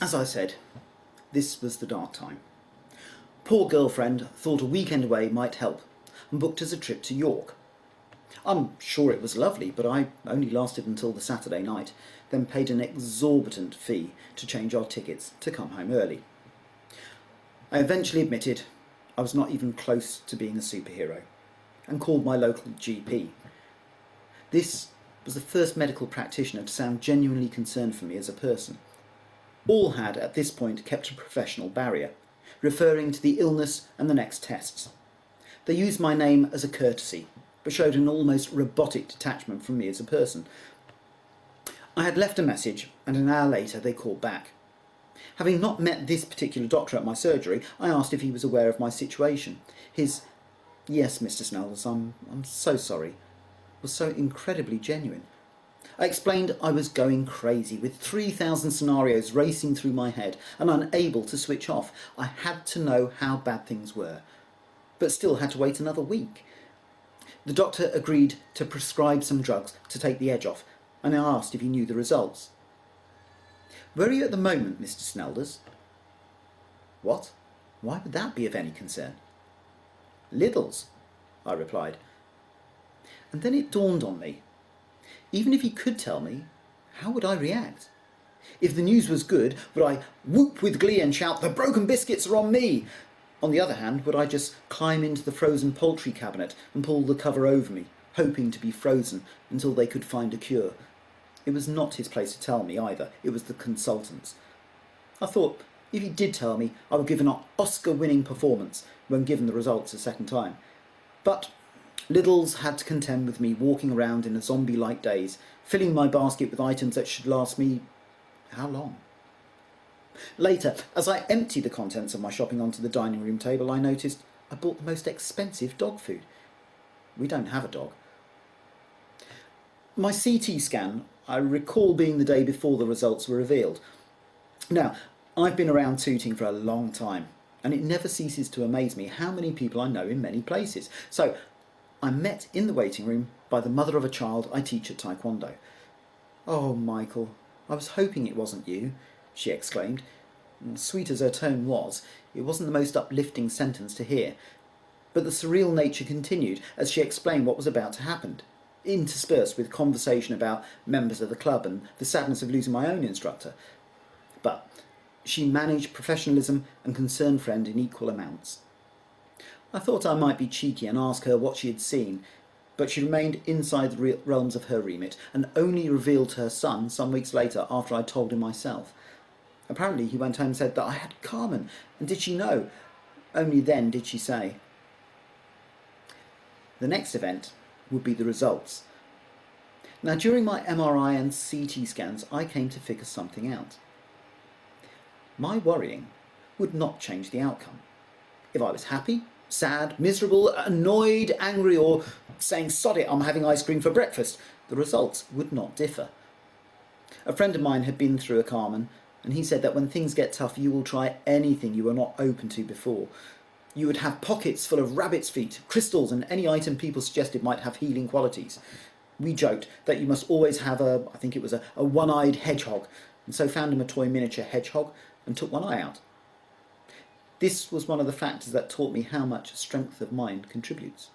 As I said, this was the dark time. Poor girlfriend thought a weekend away might help and booked us a trip to York. I'm sure it was lovely, but I only lasted until the Saturday night, then paid an exorbitant fee to change our tickets to come home early. I eventually admitted I was not even close to being a superhero and called my local GP. This was the first medical practitioner to sound genuinely concerned for me as a person. All had at this point kept a professional barrier, referring to the illness and the next tests. They used my name as a courtesy, but showed an almost robotic detachment from me as a person. I had left a message, and an hour later they called back. Having not met this particular doctor at my surgery, I asked if he was aware of my situation. His "Yes, Mr. Snelders, I'm so sorry," was so incredibly genuine. I explained I was going crazy, with 3,000 scenarios racing through my head and unable to switch off. I had to know how bad things were, but still had to wait another week. The doctor agreed to prescribe some drugs to take the edge off, and I asked if he knew the results. "Where are you at the moment, Mr. Snelders?" "What? Why would that be of any concern?" "Lidl's," I replied. And then it dawned on me. Even if he could tell me, how would I react? If the news was good, would I whoop with glee and shout, "The broken biscuits are on me"? On the other hand, would I just climb into the frozen poultry cabinet and pull the cover over me, hoping to be frozen until they could find a cure? It was not his place to tell me either, it was the consultant's. I thought if he did tell me, I would give an Oscar-winning performance when given the results a second time. But Lidl's had to contend with me walking around in a zombie-like daze, filling my basket with items that should last me how long? Later, as I emptied the contents of my shopping onto the dining room table, I noticed I bought the most expensive dog food. We don't have a dog. My CT scan, I recall being the day before the results were revealed. Now, I've been around Tooting for a long time, and it never ceases to amaze me how many people I know in many places. So, I'm met in the waiting room by the mother of a child I teach at Taekwondo. "Oh, Michael, I was hoping it wasn't you," she exclaimed. Sweet as her tone was, it wasn't the most uplifting sentence to hear. But the surreal nature continued as she explained what was about to happen, interspersed with conversation about members of the club and the sadness of losing my own instructor. But she managed professionalism and concerned friend in equal amounts. I thought I might be cheeky and ask her what she had seen, but she remained inside the realms of her remit and only revealed to her son some weeks later after I told him myself. Apparently he went home and said that I had Carmen, and did she know? Only then did she say. The next event would be the results. Now, during my MRI and CT scans, I came to figure something out. My worrying would not change the outcome. If I was happy, sad, miserable, annoyed, angry, or saying "sod it, I'm having ice cream for breakfast," the results would not differ. A friend of mine had been through a Carmen, and he said that when things get tough, you will try anything you were not open to before. You would have pockets full of rabbit's feet, crystals, and any item people suggested might have healing qualities. We joked that you must always have a one-eyed hedgehog, and so found him a toy miniature hedgehog and took one eye out. This was one of the factors that taught me how much strength of mind contributes.